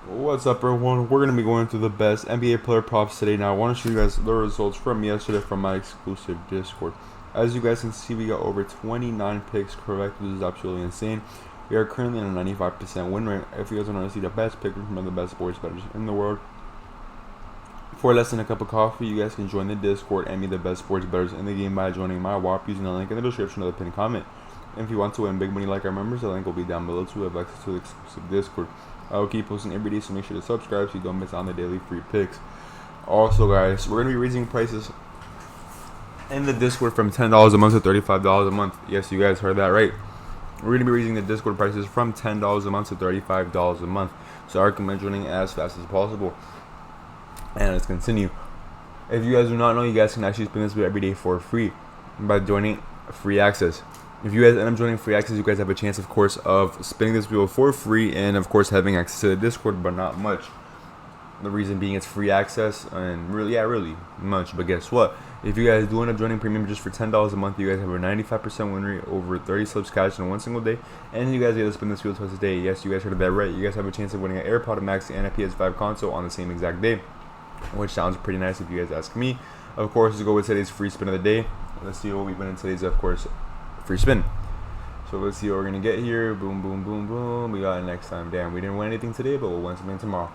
What's up, everyone? We're going to be going through the best NBA player props today. Now, I want to show you guys the results from yesterday from my exclusive Discord. As you guys can see, we got over 29 picks correct, which is absolutely insane. We are currently on a 95% win rate. If you guys want to see the best pickers from the best sports bettors in the world, for less than a cup of coffee, you guys can join the Discord and be the best sports bettors in the game by joining my WAP using the link in the description of the pinned comment. And if you want to win big money like our members, the link will be down below to have access to the exclusive Discord. I will keep posting every day, so make sure to subscribe so you don't miss out on the daily free picks. Also, guys, we're going to be raising prices in the Discord from $10 a month to $35 a month. Yes, you guys heard that right. We're going to be raising the Discord prices from $10 a month to $35 a month. So I recommend joining as fast as possible. And let's continue. If you guys do not know, you guys can actually spin this every day for free by joining free access. If you guys end up joining free access, you guys have a chance, of course, of spinning this wheel for free and, of course, having access to the Discord, but not much. The reason being it's free access and really much. But guess what? If you guys do end up joining premium just for $10 a month, you guys have a 95% win rate, over 30 slips cash in one single day, and you guys get to spin this wheel twice a day. Yes, you guys heard that right. You guys have a chance of winning an AirPod Max and a PS5 console on the same exact day, which sounds pretty nice if you guys ask me. Of course, let's go with today's free spin of the day. Let's see what we win in today's, of course, free spin. So let's see what we're gonna get here. Boom, boom, boom, boom. We got it next time. Damn, we didn't win anything today, but we'll win something tomorrow.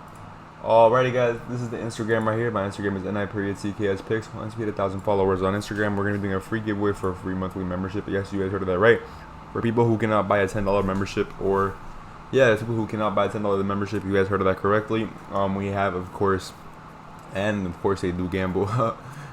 Alrighty, guys, this is the Instagram right here. My Instagram is @PRIZEPICKS. Once we hit 1,000 followers on Instagram, we're gonna be doing a free giveaway for a free monthly membership. Yes, you guys heard of that right. For people who cannot buy a $10 membership, or people who cannot buy a $10 membership, you guys heard of that correctly. We have, of course, and of course they do gamble.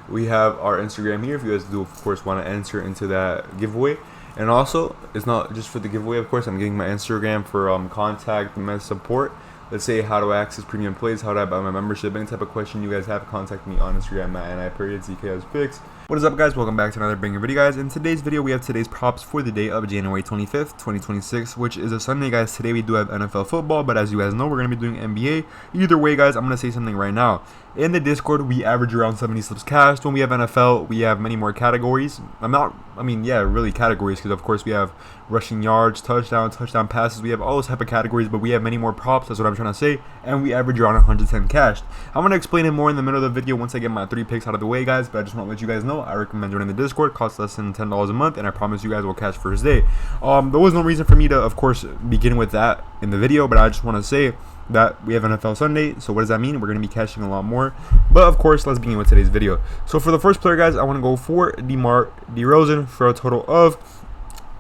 We have our Instagram here if you guys do, of course, want to enter into that giveaway. And also, it's not just for the giveaway, of course. I'm getting my Instagram for contact and support. Let's say how to access premium plays, how to buy my membership, any type of question you guys have, contact me on Instagram @NIPRIZEPICKS. What is up, guys? Welcome back to another banger video, guys. In today's video, we have today's props for the day of January 25th, 2026, which is a Sunday, guys. Today we do have NFL football, but as you guys know, we're going to be doing NBA. Either way, guys, I'm going to say something right now. In the Discord, we average around 70 slips cashed. When we have NFL, we have many more categories. Really categories, because of course we have rushing yards, touchdown passes. We have all those type of categories, but we have many more props. That's what I'm trying to say. And we average around 110 cashed. I'm going to explain it more in the middle of the video once I get my 3 picks out of the way, guys. But I just want to let you guys know, I recommend joining the Discord. Costs less than $10 a month, and I promise you guys will cash first day. There was no reason for me to, of course, begin with that in the video, but I just want to say that we have NFL Sunday. So what does that mean? We're going to be cashing a lot more. But of course, let's begin with today's video. So for the first player, guys, I want to go for DeMar DeRozan for a total of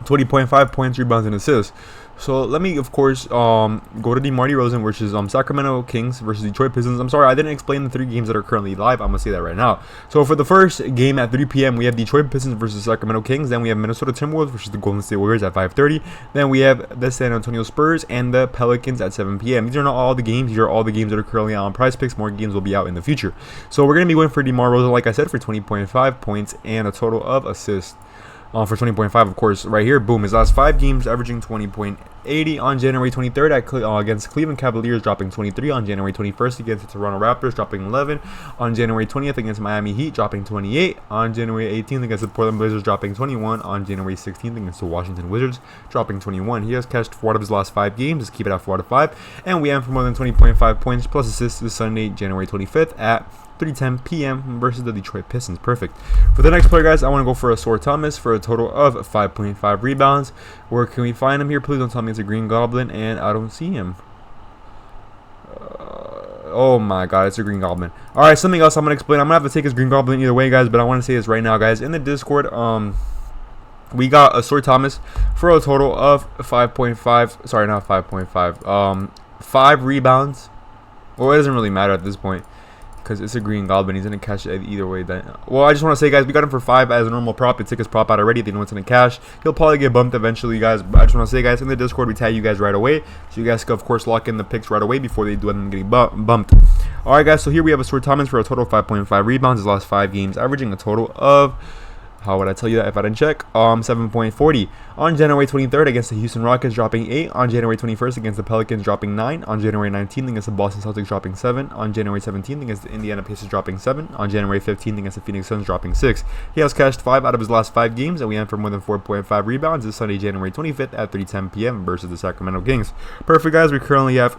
20.5 points, rebounds, and assists. So let me, of course, go to DeMar DeRozan, which is Sacramento Kings versus Detroit Pistons. I'm sorry, I didn't explain the 3 games that are currently live. I'm going to say that right now. So for the first game at 3 p.m., we have Detroit Pistons versus Sacramento Kings. Then we have Minnesota Timberwolves versus the Golden State Warriors at 5:30. Then we have the San Antonio Spurs and the Pelicans at 7 p.m. These are not all the games. These are all the games that are currently on PrizePicks. More games will be out in the future. So we're going to be going for DeMar DeRozan, like I said, for 20.5 points and a total of assists. For 20.5, of course, right here, boom, his last 5 games averaging 20.80 on January 23rd against Cleveland Cavaliers, dropping 23 on January 21st against the Toronto Raptors, dropping 11 on January 20th against Miami Heat, dropping 28 on January 18th against the Portland Blazers, dropping 21 on January 16th against the Washington Wizards, dropping 21. He has cashed 4 out of his last 5 games. Let's keep it at 4 out of 5, and we aim for more than 20.5 points plus assists this Sunday, January 25th at 3:10 p.m. versus the Detroit Pistons. Perfect. For the next player, guys, I want to go for Ausar Thomas for a total of 5.5 rebounds. Where can we find him here? Please don't tell me it's a Green Goblin, and I don't see him. Oh my god, it's a Green Goblin. Alright, something else I'm going to explain. I'm going to have to take his Green Goblin either way, guys, but I want to say this right now, guys. In the Discord, we got Ausar Thomas for a total of 5.5. Sorry, not 5.5. 5 rebounds. Well, it doesn't really matter at this point, because it's a Green Goblin. He's going to cash it either way. Well, I just want to say, guys, we got him for 5 as a normal prop. They took his prop out already. They know it's going to cash. He'll probably get bumped eventually, guys. But I just want to say, guys, in the Discord, we tag you guys right away. So you guys can, of course, lock in the picks right away before they do end up getting bumped. All right, guys, so here we have Ausar Thomas for a total of 5.5 rebounds. His last 5 games, averaging a total of How would I tell you that if I didn't check? 7.40 on January 23rd against the Houston Rockets, dropping 8. On January 21st against the Pelicans, dropping 9. On January 19th against the Boston Celtics, dropping 7. On January 17th against the Indiana Pacers, dropping 7. On January 15th against the Phoenix Suns, dropping 6. He has cashed 5 out of his last 5 games, and we end for more than 4.5 rebounds this Sunday, January 25th at 3:10 p.m. versus the Sacramento Kings. Perfect, guys. We currently have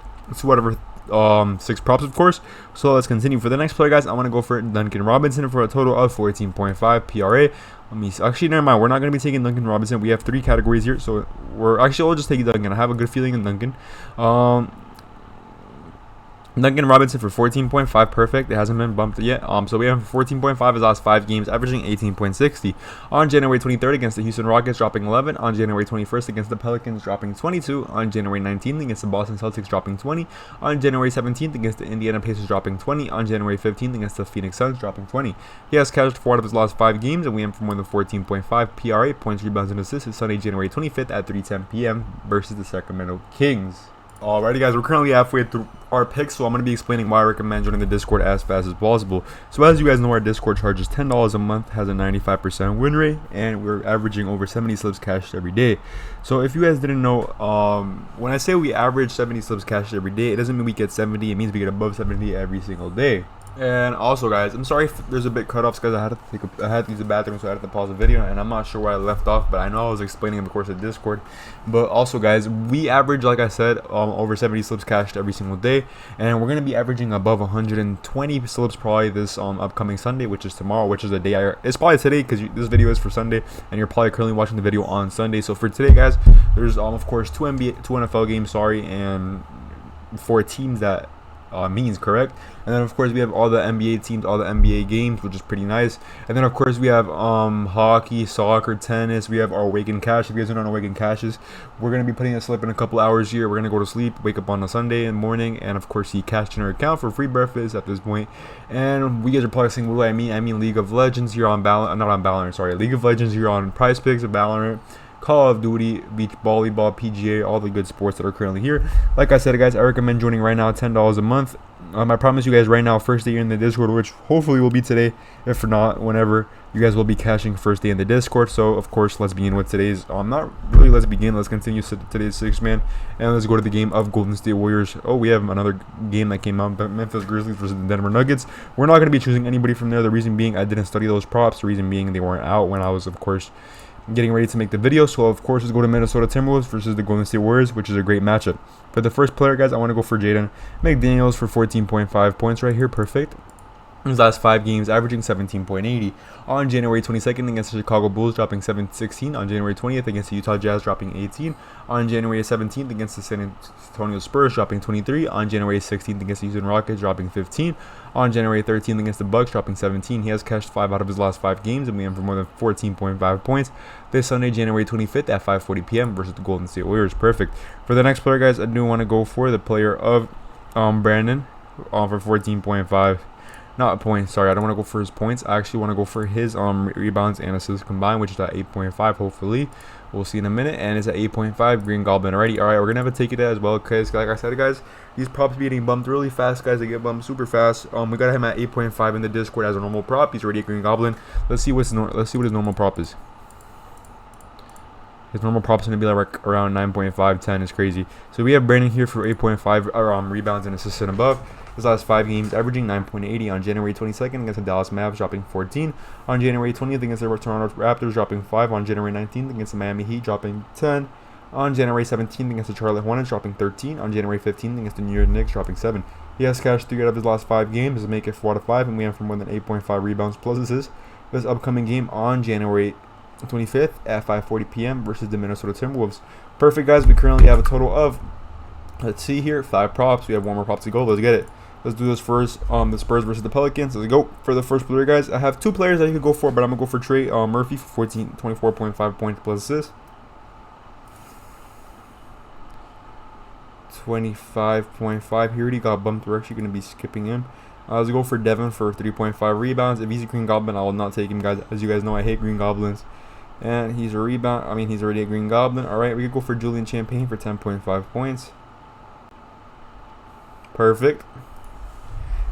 6 props, of course. So let's continue. For the next player, guys, I want to go for Duncan Robinson for a total of 14.5 PRA. Actually, never mind. We're not going to be taking Duncan Robinson. We have 3 categories here, so we'll just take Duncan. I have a good feeling in Duncan. Duncan Robinson for 14.5, perfect. It hasn't been bumped yet. So we have 14.5 his last 5 games, averaging 18.60. On January 23rd against the Houston Rockets, dropping 11. On January 21st against the Pelicans, dropping 22. On January 19th against the Boston Celtics, dropping 20. On January 17th against the Indiana Pacers, dropping 20. On January 15th against the Phoenix Suns, dropping 20. He has cashed 4 out of his last 5 games, and we aim for more than 14.5 PRA, points, rebounds, and assists. It's Sunday, January 25th at 3:10 p.m. versus the Sacramento Kings. Alrighty, guys, we're currently halfway through our picks, so I'm going to be explaining why I recommend joining the Discord as fast as possible. So as you guys know, our Discord charges $10 a month, has a 95% win rate, and we're averaging over 70 slips cashed every day. So if you guys didn't know, when I say we average 70 slips cashed every day, it doesn't mean we get 70, it means we get above 70 every single day. And also, guys, I'm sorry if there's a bit cut offs, because I had to use the bathroom, so I had to pause the video, and I'm not sure where I left off, but I know I was explaining, of course, at Discord. But also, guys, we average, like I said, over 70 slips cashed every single day, and we're gonna be averaging above 120 slips probably this upcoming Sunday, which is tomorrow, which is the day it's probably today, because this video is for Sunday, and you're probably currently watching the video on Sunday. So for today, guys, there's of course two NFL games, and 4 teams that means correct. And then of course we have all the NBA teams, all the NBA games, which is pretty nice. And then of course we have hockey, soccer, tennis. We have our Awaken Cash. If you guys don't know Awaken Cashes, we're gonna be putting a slip in a couple hours here. We're gonna go to sleep, wake up on a Sunday in the morning, and of course see cash in our account for free breakfast at this point. And we guys are probably saying, what do I mean? I mean League of Legends here on League of Legends here on PrizePicks, Valorant, Call of Duty, beach volleyball, PGA, all the good sports that are currently here. Like I said, guys, I recommend joining right now, $10 a month. I promise you guys right now, first day you're in the Discord, which hopefully will be today. If not, whenever, you guys will be cashing first day in the Discord. So of course, let's begin with today's let's continue today's 6-man, and let's go to the game of Golden State Warriors. Oh, we have another game that came out, Memphis Grizzlies versus the Denver Nuggets. We're not going to be choosing anybody from there. The reason being, I didn't study those props. The reason being, they weren't out when I was, of course, getting ready to make the video. So of course, let's go to Minnesota Timberwolves versus the Golden State Warriors, which is a great matchup. For the first player, guys, I want to go for Jaden McDaniels for 14.5 points right here. Perfect. His last 5 games, averaging 17.80. On January 22nd against the Chicago Bulls, dropping 7-16. On January 20th against the Utah Jazz, dropping 18. On January 17th against the San Antonio Spurs, dropping 23. On January 16th against the Houston Rockets, dropping 15. On January 13th against the Bucks, dropping 17. He has cashed 5 out of his last 5 games, and we aim for more than 14.5 points this Sunday, January 25th at 5:40 p.m. versus the Golden State Warriors. Perfect. For the next player, guys, I do want to go for the player of Brandon for 14.5. Not points, sorry, I don't want to go for his points. I actually want to go for his rebounds and assists combined, which is at 8.5, hopefully. We'll see in a minute, and it's at 8.5, Green Goblin already. Alright, we're going to have to take it as well, because like I said, guys, these props be getting bumped really fast, guys. They get bumped super fast. We got him at 8.5 in the Discord as a normal prop. He's already a Green Goblin. Let's see what his normal prop is. His normal prop's going to be like around 9.5, 10. It's crazy. So we have Brandon here for 8.5 rebounds and assists and above. His last 5 games, averaging 9.80. On January 22nd against the Dallas Mavs, dropping 14. On January 20th against the Toronto Raptors, dropping 5. On January 19th against the Miami Heat, dropping 10. On January 17th against the Charlotte Hornets, dropping 13. On January 15th against the New York Knicks, dropping 7. He has cashed 3 out of his last 5 games to make it 4 out of 5, and we have for more than 8.5 rebounds plus assists. This upcoming game on January 25th at 5:40 p.m. versus the Minnesota Timberwolves. Perfect, guys. We currently have a total of, let's see here, 5 props. We have 1 more prop to go. Let's get it. Let's do this first. The Spurs versus the Pelicans. Let's go for the first player, guys. I have 2 players that you could go for, but I'm gonna go for Trey Murphy for 24.5 points plus assists. 25.5. He already got bumped. We're actually gonna be skipping him. Let's go for Devin for 3.5 rebounds. If he's a Green Goblin, I will not take him, guys. As you guys know, I hate Green Goblins. And he's a rebound. I mean, he's already a Green Goblin. All right, we could go for Julian Champagne for 10.5 points. Perfect.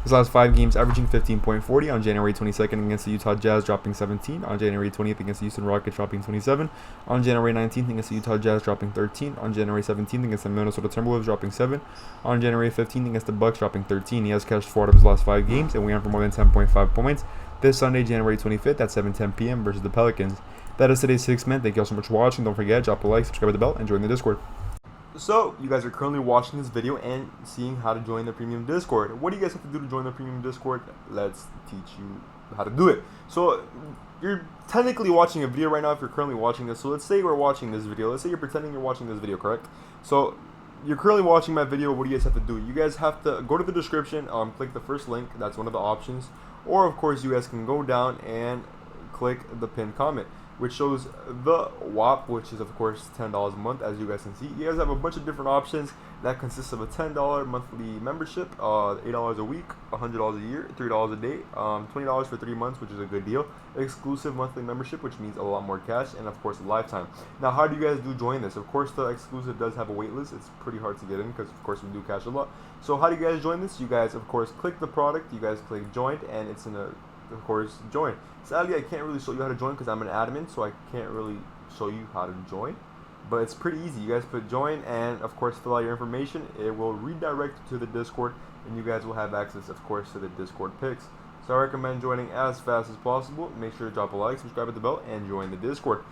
His last 5 games, averaging 15.40. On January 22nd against the Utah Jazz, dropping 17. On January 20th against the Houston Rockets, dropping 27. On January 19th against the Utah Jazz, dropping 13. On January 17th against the Minnesota Timberwolves, dropping 7. On January 15th against the Bucks, dropping 13. He has cashed 4 out of his last 5 games, and we aim for more than 10.5 points this Sunday, January 25th at 7:10 p.m. versus the Pelicans. That is today's 6 men. Thank you all so much for watching. Don't forget, drop a like, subscribe to the bell, and join the Discord. So, you guys are currently watching this video and seeing how to join the premium Discord. What do you guys have to do to join the premium Discord? Let's teach you how to do it. So, you're technically watching a video right now if you're currently watching this. So, let's say we're watching this video. Let's say you're pretending you're watching this video, correct? So, you're currently watching my video. What do you guys have to do? You guys have to go to the description, click the first link. That's one of the options. Or, of course, you guys can go down and click the pinned comment, which shows the WAP, which is of course $10 a month. As you guys can see, you guys have a bunch of different options that consists of a $10 monthly membership, $8 a week, $100 a year, $3 a day, $20 for 3 months, which is a good deal, exclusive monthly membership, which means a lot more cash, and of course a lifetime. Now, how do you guys do join this? Of course, the exclusive does have a wait list. It's pretty hard to get in because of course we do cash a lot. So how do you guys join this? You guys of course click the product, you guys click join, and it's in a of course join. Sadly, I can't really show you how to join because I'm an admin, so I can't really show you how to join, but it's pretty easy. You guys put join and of course fill out your information. It will redirect you to the Discord, and you guys will have access of course to the Discord picks. So I recommend joining as fast as possible. Make sure to drop a like, subscribe at the bell, and join the Discord.